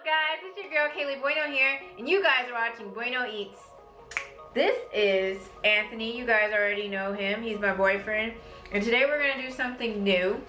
guys? It's your girl Kaillie Bueno here, and you guys are watching Bueno Eats. This is Anthony. You guys already know him. He's my boyfriend. And today we're going to do something new.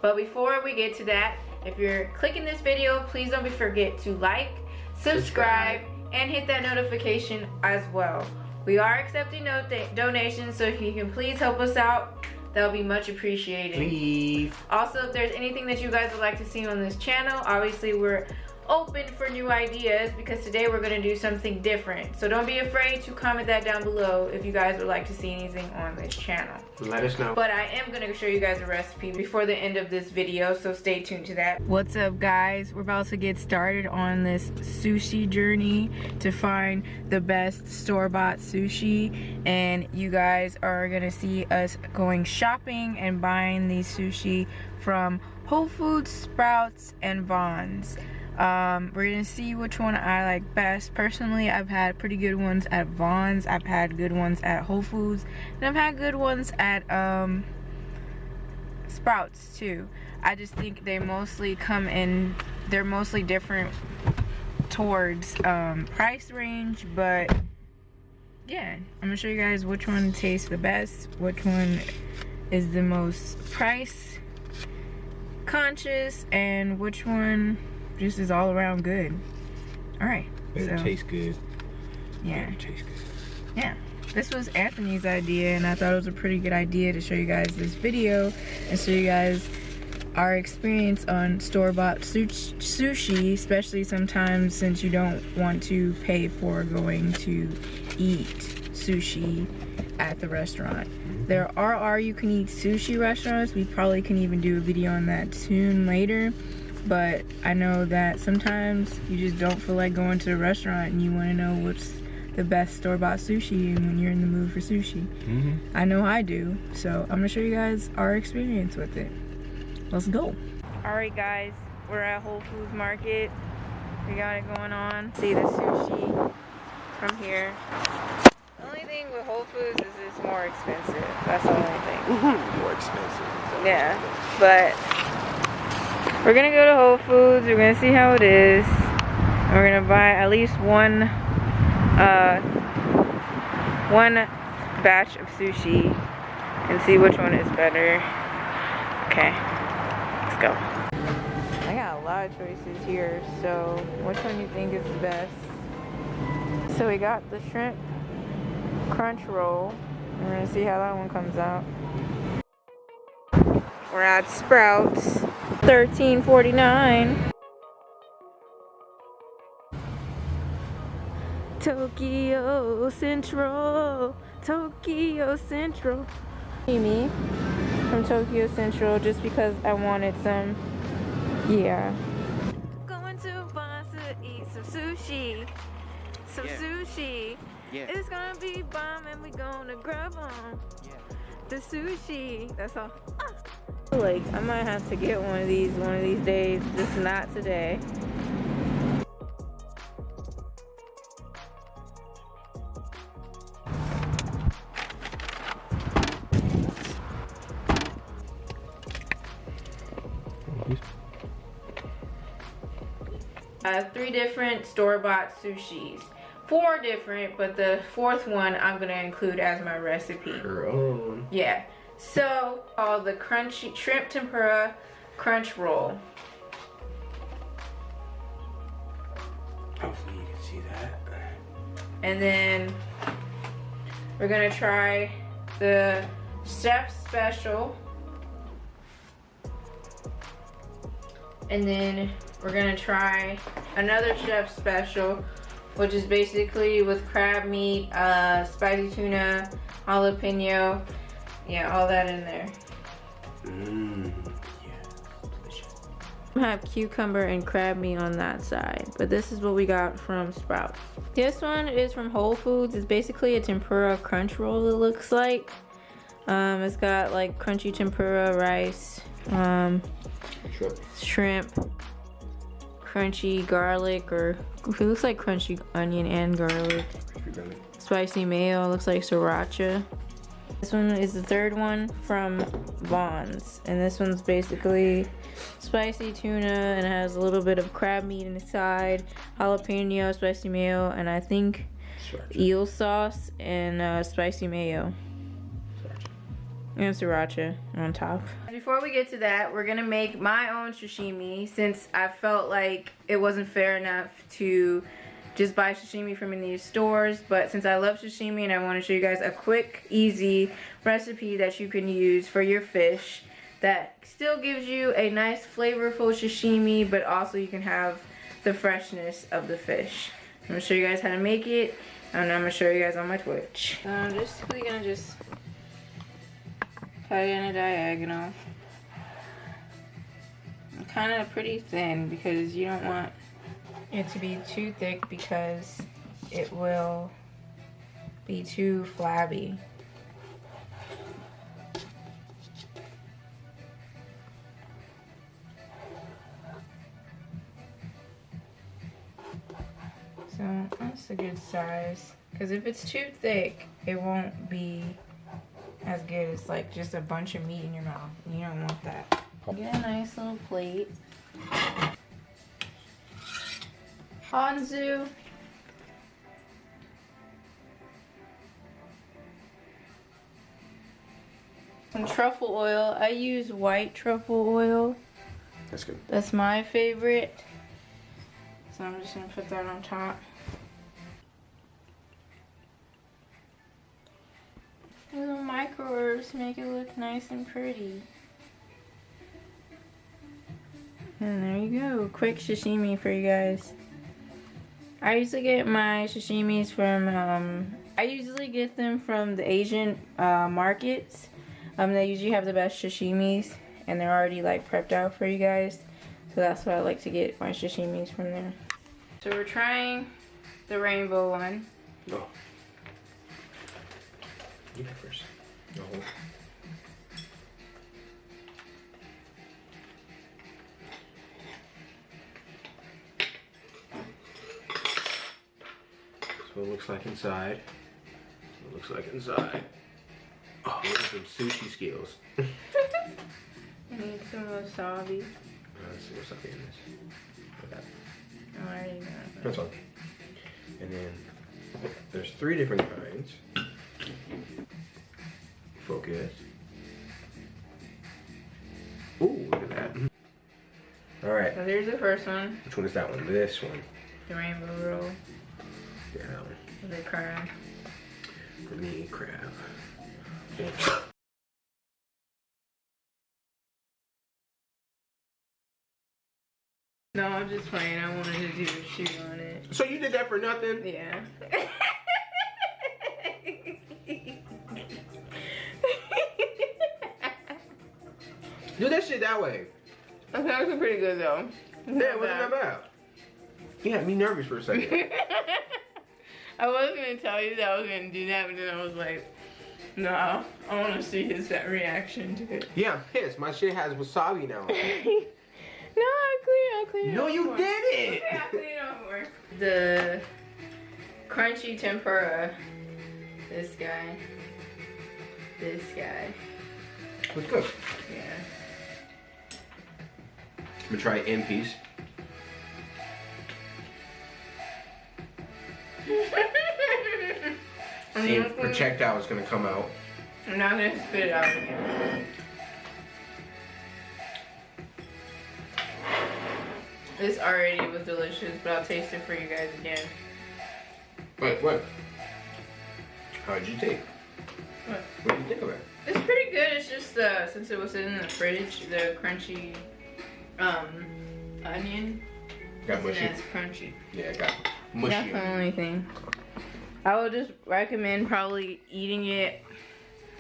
But before we get to that, if you're clicking this video, please don't forget to like, subscribe, and hit that notification as well. We are accepting donations, so if you can please help us out, that would be much appreciated. Please. Also, if there's anything that you guys would like to see on this channel, obviously we're open for new ideas because today we're going to do something different. So don't be afraid to comment that down below if you guys would like to see anything on this channel. Let us know. But I am going to show you guys a recipe before the end of this video, so stay tuned to that. What's up, guys? We're about to get started on this sushi journey to find the best store-bought sushi, and you guys are going to see us going shopping and buying these sushi from Whole Foods, Sprouts, and Vons. We're gonna see which one I like best. Personally, I've had pretty good ones at Vons, I've had good ones at Whole Foods, and I've had good ones at Sprouts too. I just think they mostly come in, they're mostly different towards price range, but yeah, I'm gonna show you guys which one tastes the best, which one is the most price conscious, and which one just is all around good. Alright. It tastes good. Yeah. It tastes good. Yeah. This was Anthony's idea, and I thought it was a pretty good idea to show you guys this video and show you guys our experience on store-bought sushi, especially sometimes since you don't want to pay for going to eat sushi at the restaurant. There are all-you-can-eat sushi restaurants. We probably can even do a video on that soon later. But I know that sometimes you just don't feel like going to a restaurant and you want to know what's the best store-bought sushi and when you're in the mood for sushi. I know I do. So I'm going to show you guys our experience with it. Let's go. Alright guys, we're at Whole Foods Market. We got it going on. See the sushi from here. The only thing with Whole Foods is it's more expensive. That's the only thing. More expensive. Yeah, but we're gonna go to Whole Foods, we're gonna see how it is. We're gonna buy at least one batch of sushi and see which one is better. Okay, let's go. I got a lot of choices here, so which one do you think is the best? So we got the shrimp crunch roll. We're gonna see how that one comes out. We're at Sprouts. $13.49. Tokyo Central. Tokyo Central. Me from Tokyo Central just because I wanted some. Yeah. Going to Vons to eat some sushi. Some sushi. Yeah. It's gonna be bomb and we gonna grab on. Yeah. The sushi. That's all. Like, I might have to get one of these days, just not today. Three different store-bought sushis. 4 different, but the 4th one I'm gonna include as my recipe. Her own. Yeah. So, called the crunchy shrimp tempura crunch roll. Hopefully you can see that. And then we're gonna try the chef special. And then we're gonna try another chef special, which is basically with crab meat, spicy tuna, jalapeno. Yeah, all that in there. Yeah, delicious. I have cucumber and crab meat on that side, but this is what we got from Sprouts. This one is from Whole Foods. It's basically a tempura crunch roll, it looks like. It's got like crunchy tempura rice, shrimp, crunchy garlic, or it looks like crunchy onion and garlic. Spicy mayo, looks like sriracha. This one is the third one from Vaughn's, and this one's basically spicy tuna, and it has a little bit of crab meat inside, jalapeno, spicy mayo, and I think eel sauce and spicy mayo. And sriracha on top. Before we get to that, we're gonna make my own sashimi, since I felt like it wasn't fair enough to just buy sashimi from in these stores. But since I love sashimi and I want to show you guys a quick, easy recipe that you can use for your fish that still gives you a nice, flavorful sashimi, but also you can have the freshness of the fish. I'm gonna show you guys how to make it, and I'm gonna show you guys on my Twitch. So I'm basically gonna just cut it in a diagonal. Kind of pretty thin because you don't want it to be too thick because it will be too flabby. So that's a good size, because if it's too thick, it won't be as good as like just a bunch of meat in your mouth. You don't want that. Get a nice little plate. Ponzu. Some truffle oil. I use white truffle oil. That's good. That's my favorite. So I'm just gonna put that on top. Little micro herbs to make it look nice and pretty. And there you go. Quick sashimi for you guys. I usually get my sashimis from, I usually get them from the Asian markets. They usually have the best sashimis, and they're already like prepped out for you guys. So that's why I like to get my sashimis from there. So we're trying the rainbow one. No. You go first. No. That's what it looks like inside. It looks like inside. Oh, look at some sushi skills. I need some wasabi. Let's see what's up in this. Okay. I already got That's fine. And then there's 3 different kinds. Focus. Ooh, look at that. All right. So here's the first one. Which one is that one? This one. The rainbow roll. Yeah, that one. With the crab. For me, crab. No, I'm just playing. I wanted to do a shoot on it. So you did that for nothing? Yeah. Do that shit that way. That's actually pretty good though. Yeah, it wasn't that bad. You had me nervous for a second. I was gonna tell you that I was gonna do that, but then I was like, no, I want to see his reaction to it. Yeah, I'm pissed. My shit has wasabi now. No, I clean it No, up you more. didn't. Yeah, I clean it up more. The crunchy tempura. This guy. This guy. It's good. Yeah. I'm gonna try it in piece. See if projectile is gonna come out. I'm not gonna spit it out again. This already was delicious, but I'll taste it for you guys again. Wait, what? How did you take? What? What did you think of it? It's pretty good. It's just since it was sitting in the fridge, the crunchy onion. Got mushy. It's crunchy. Yeah, it got mushy. That's the only thing. I would just recommend probably eating it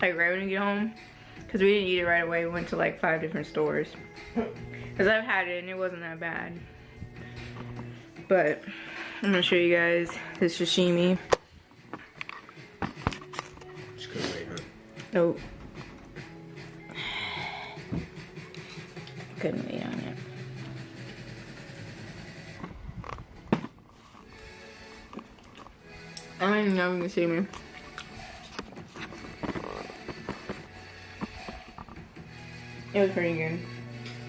like right when you get home, because we didn't eat it right away. We went to like 5 different stores. Because I've had it and it wasn't that bad. But I'm gonna show you guys this sashimi. Just couldn't wait, huh? Nope. Couldn't wait on it. I don't even know if you can see me. It was pretty good.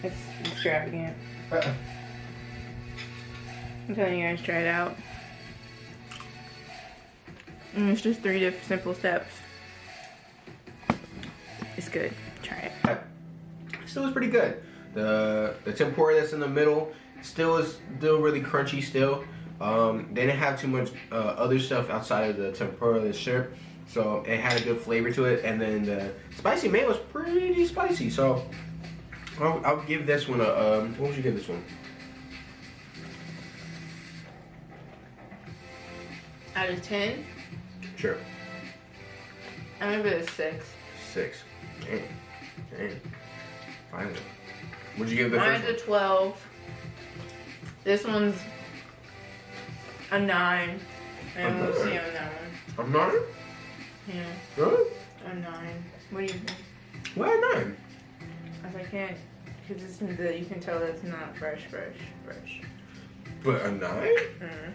It's extravagant. I'm telling you guys, try it out. And it's just 3 simple steps. It's good. Try it. Still is pretty good. The tempura that's in the middle is still really crunchy still. They didn't have too much other stuff outside of the tempura, the shrimp, so it had a good flavor to it. And then the spicy mayo was pretty spicy, so I'll give this one a what would you give this one? Out of 10? Sure. I'm gonna give it a 6. 6. Dang. Finally. What'd you give the Mine's first one? a 12. This one's a 9. And we'll see on that one. A 9? Yeah. Really? A 9. What do you think? Why a 9? As I can't, because it's you can tell that it's not fresh. But a 9? Mm.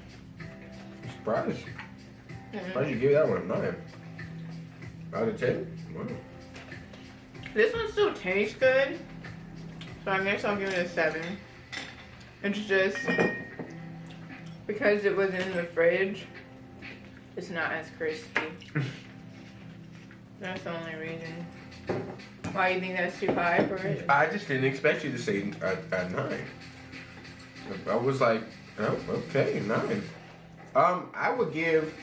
Surprised. Mm-hmm. Why'd you give that one a 9? Out of 10? Wow. This one still tastes good, so I guess I'll give it a 7. It's just because it was in the fridge, it's not as crispy. That's the only reason. Why you think that's too high for it? I just didn't expect you to say a 9. I was like, oh, okay, 9. I would give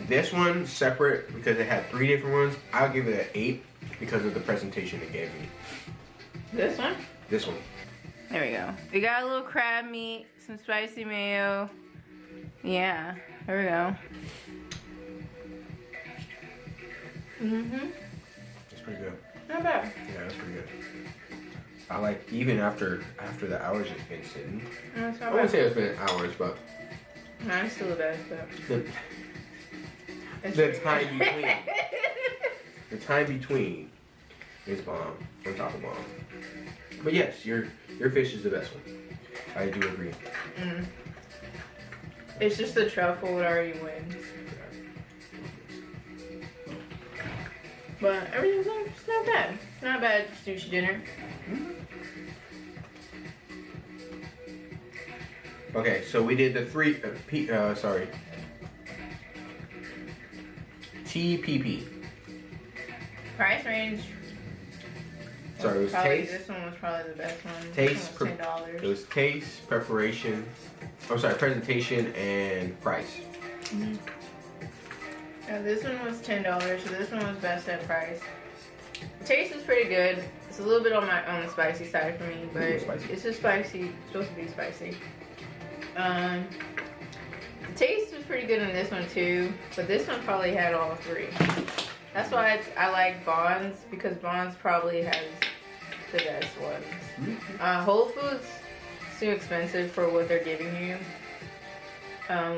this one separate because it had 3 different ones. I'll give it an 8 because of the presentation it gave me. This one? This one. There we go. We got a little crab meat, some spicy mayo. Yeah, there we go. Mm-hmm. It's pretty good. Not bad. Yeah, that's pretty good. I like, even after the hours it's been sitting. That's I not wouldn't bad. say it's been hours, but Mine's still the best, but the time between. The time between is bomb, on top of bomb. But yes, your fish is the best one. I do agree. Mm. It's just the truffle that already wins. But everything's it's not bad. It's not a bad sushi dinner. Okay, so we did the 3 TPP. Price range. Sorry, it was probably, taste. This one was probably the best one. Taste, This one was $10. It was taste, preparation. I'm sorry, presentation and price. Mm-hmm. Yeah, this one was $10, so this one was best at price. The taste is pretty good. It's a little bit on the spicy side for me, but it's just spicy. It's supposed to be spicy. The taste was pretty good in this one too, but this one probably had all 3. That's why I like Bond's, because Bond's probably has the best ones. Whole Foods is too expensive for what they're giving you,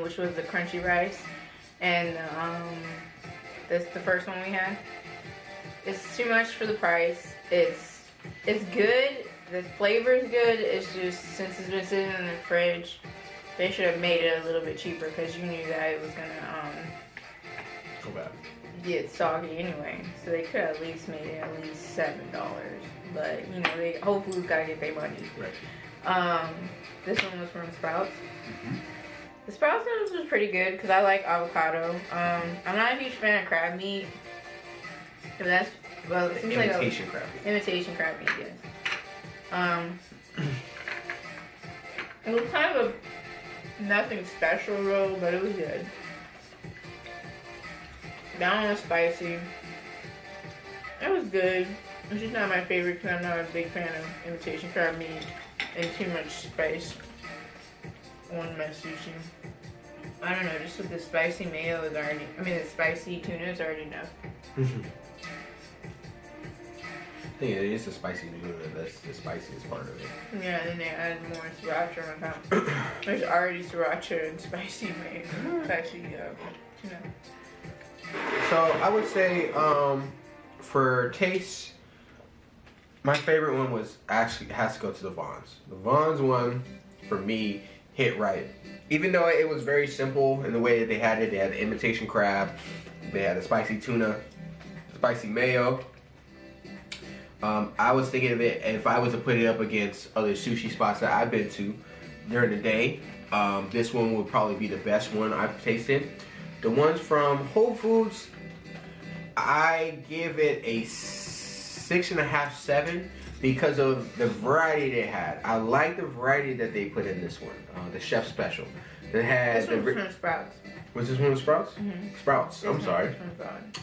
which was the crunchy rice, and this the first one we had. It's too much for the price. It's good. The flavor is good. It's just, since it's been sitting in the fridge, they should have made it a little bit cheaper, because you knew that it was gonna Go bad. get soggy anyway. So they could have at least made it at least $7. But you know, Whole Foods gotta get their money. Right. This one was from Sprouts. The Sprouts noodles was pretty good because I like avocado. I'm not a huge fan of crab meat. But that's, well, it seems like Imitation crab. imitation crab meat, yes. It was kind of a nothing special roll, but it was good. That one was spicy. It was good. It's just not my favorite because I'm not a big fan of imitation crab meat and too much spice on my sushi. I don't know, just with the spicy mayo is already, the spicy tuna is already enough. I think it is the spicy tuna that's the spiciest part of it. Yeah, and then they added more sriracha on top. There's already sriracha and spicy mayo. Spicy tuna. So I would say, for taste, my favorite one has to go to the Vons. The Vons one, for me, hit right. Even though it was very simple in the way that they had it, they had the imitation crab, they had the spicy tuna, spicy mayo. I was thinking of it if I was to put it up against other sushi spots that I've been to during the day. This one would probably be the best one I've tasted. The ones from Whole Foods, I give it a 6.5, 7 because of the variety they had. I like the variety that they put in this one, the chef special. It had this one's from Sprouts. Was this one from Sprouts? Mm-hmm. Sprouts. I'm sorry.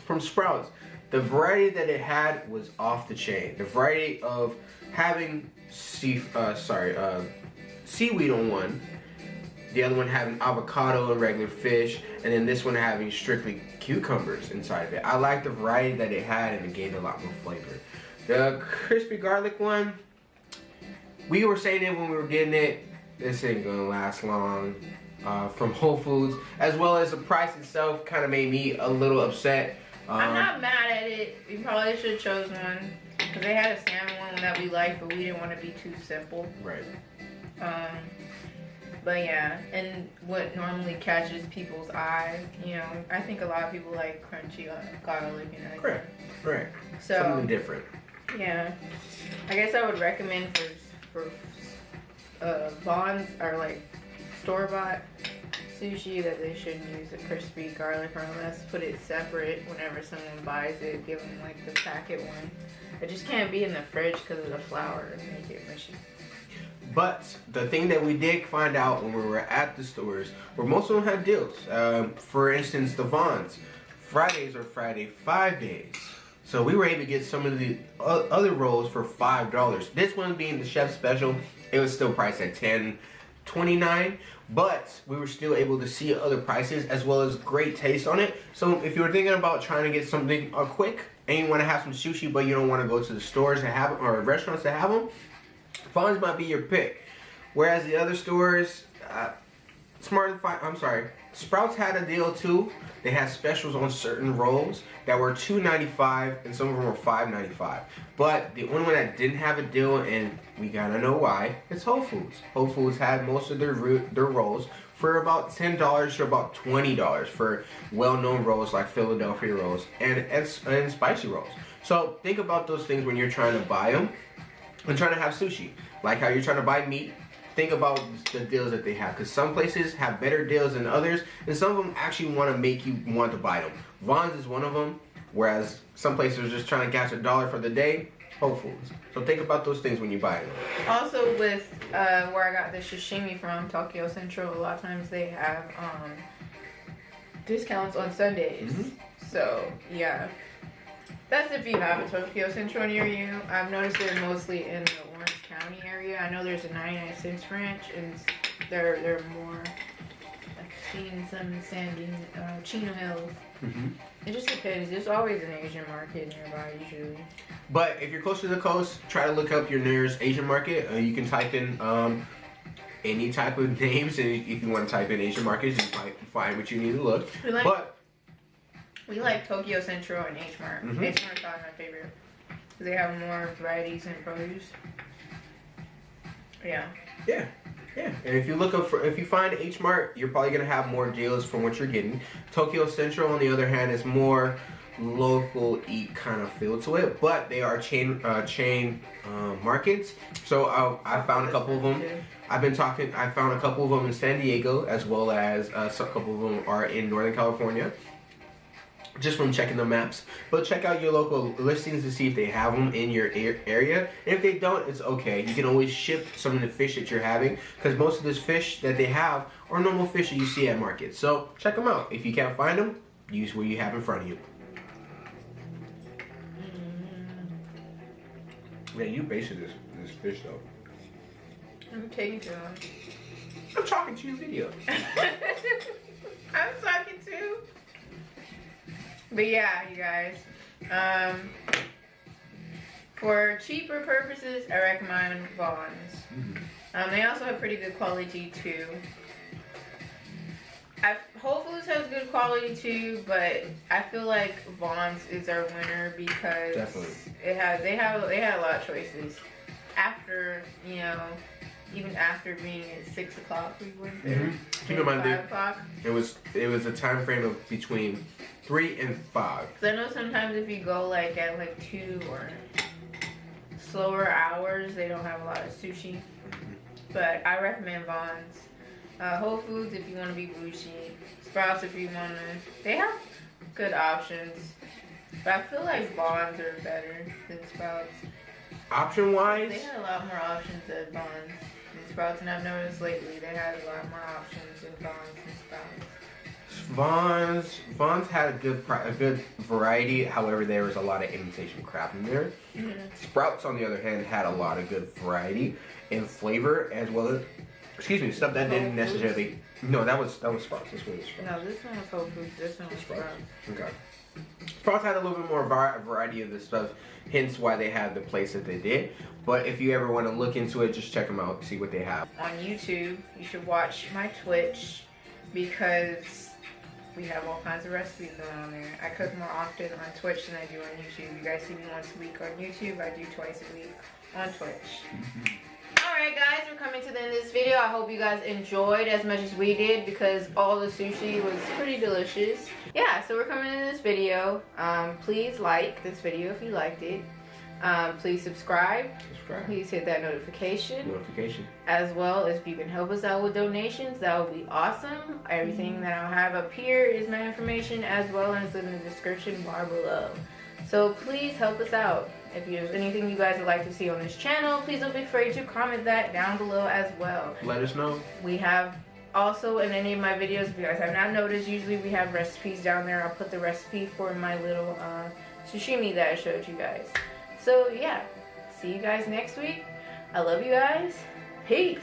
From Sprouts. The variety that it had was off the chain. The variety of having seaweed on one, the other one having avocado and regular fish, and then this one having strictly cucumbers inside of it. I like the variety that it had, and it gave it a lot more flavor. The crispy garlic one, we were saying it when we were getting it, this ain't gonna last long. From Whole Foods, as well as the price itself kind of made me a little upset. I'm not mad at it. We probably should have chose one because they had a salmon one that we liked, but we didn't want to be too simple. Right. But yeah, and what normally catches people's eye, you know, I think a lot of people like crunchy garlic. You know. Correct. Right. So something different. Yeah, I guess I would recommend for Vons or like store-bought sushi that they shouldn't use a crispy garlic from. Let's put it separate whenever someone buys it. Give them like the packet one. It just can't be in the fridge because of the flour and make it mushy. But the thing that we did find out when we were at the stores, where most of them had deals. For instance, the Vons, Fridays are Friday 5 days. So we were able to get some of the other rolls for $5. This one being the chef special, it was still priced at $10.29, but we were still able to see other prices as well as great taste on it. So if you were thinking about trying to get something quick and you want to have some sushi but you don't want to go to the stores to have or restaurants to have them, Vons might be your pick. Whereas the other stores, Sprouts had a deal too. They had specials on certain rolls that were $2.95 and some of them were $5.95. But the only one that didn't have a deal, and we gotta know why, is Whole Foods. Whole Foods had most of their rolls for about $10 to about $20 for well-known rolls like Philadelphia rolls and spicy rolls. So think about those things when you're trying to buy them and trying to have sushi. Like how you're trying to buy meat. Think about the deals that they have, because some places have better deals than others, and some of them actually want to make you want to buy them. Vons is one of them, whereas some places are just trying to catch $1 for the day. Whole Foods. So think about those things when you buy them. Also, with where I got the sashimi from, Tokyo Central, a lot of times they have discounts on Sundays. Mm-hmm. So yeah, that's if you have a Tokyo Central near you. I've noticed they're mostly in the Orange County area. I know there's a 99-cent branch, and they're more. I've seen some in Chino Hills. Mm-hmm. It just depends. There's always an Asian market nearby usually. But if you're close to the coast, try to look up your nearest Asian market. You can type in any type of names, and if you want to type in Asian markets, you might find what you need to look. We like Tokyo Central and H Mart. Mm-hmm. H Mart's probably my favorite because they have more varieties and produce. Yeah. Yeah. Yeah, and if you find H Mart, you're probably gonna have more deals from what you're getting. Tokyo Central, on the other hand, is more local eat kind of feel to it, but they are chain markets. So I found a couple of them. I found a couple of them in San Diego, as well as a couple of them are in Northern California. Just from checking the maps. But check out your local listings to see if they have them in your area. And if they don't, it's okay. You can always ship some of the fish that you're having, because most of this fish that they have are normal fish that you see at markets. So check them out. If you can't find them, use what you have in front of you. Yeah, you basted this fish though. I'm taking too long. I'm talking to your video. I'm talking too. But yeah, you guys, for cheaper purposes, I recommend Vons. Mm-hmm. They also have pretty good quality too. Whole Foods has good quality too, but I feel like Vons is our winner because they had a lot of choices. After, you know, even after being at 6 o'clock, we went there. Mm-hmm. Keep in mind, 5 o'clock. It was a time frame of between 3 and 5. Because I know sometimes if you go like at like 2 or slower hours, they don't have a lot of sushi. But I recommend Vons. Whole Foods if you want to be bougie. Sprouts if you want to. They have good options. But I feel like Vons are better than Sprouts. Option wise? They had a lot more options at Vons than Sprouts, and I've noticed lately they had a lot more options in Vons than Sprouts. Vons had a good variety. However, there was a lot of imitation crap in there. Sprouts, on the other hand, had a lot of good variety and flavor, as well as, stuff that didn't necessarily. No, that was Sprouts. This one was Sprouts. No, this one was Whole Foods. This one was Sprouts. Okay. Sprouts had a little bit more variety of the stuff, hence why they had the place that they did. But if you ever want to look into it, just check them out, see what they have. On YouTube, you should watch my Twitch because we have all kinds of recipes going on there. I cook more often on Twitch than I do on YouTube. You guys see me once a week on YouTube. I do twice a week on Twitch. Alright guys, we're coming to the end of this video. I hope you guys enjoyed as much as we did because all the sushi was pretty delicious. Yeah, so we're coming to this video. Please like this video if you liked it. Please subscribe. Please hit that notification. As well as if you can help us out with donations, that would be awesome. Everything that I'll have up here is my information as well as in the description bar below. So please help us out. If there's anything you guys would like to see on this channel, please don't be afraid to comment that down below as well. Let us know. We have also in any of my videos, if you guys have not noticed, usually we have recipes down there. I'll put the recipe for my little sashimi that I showed you guys. So yeah, see you guys next week. I love you guys. Peace.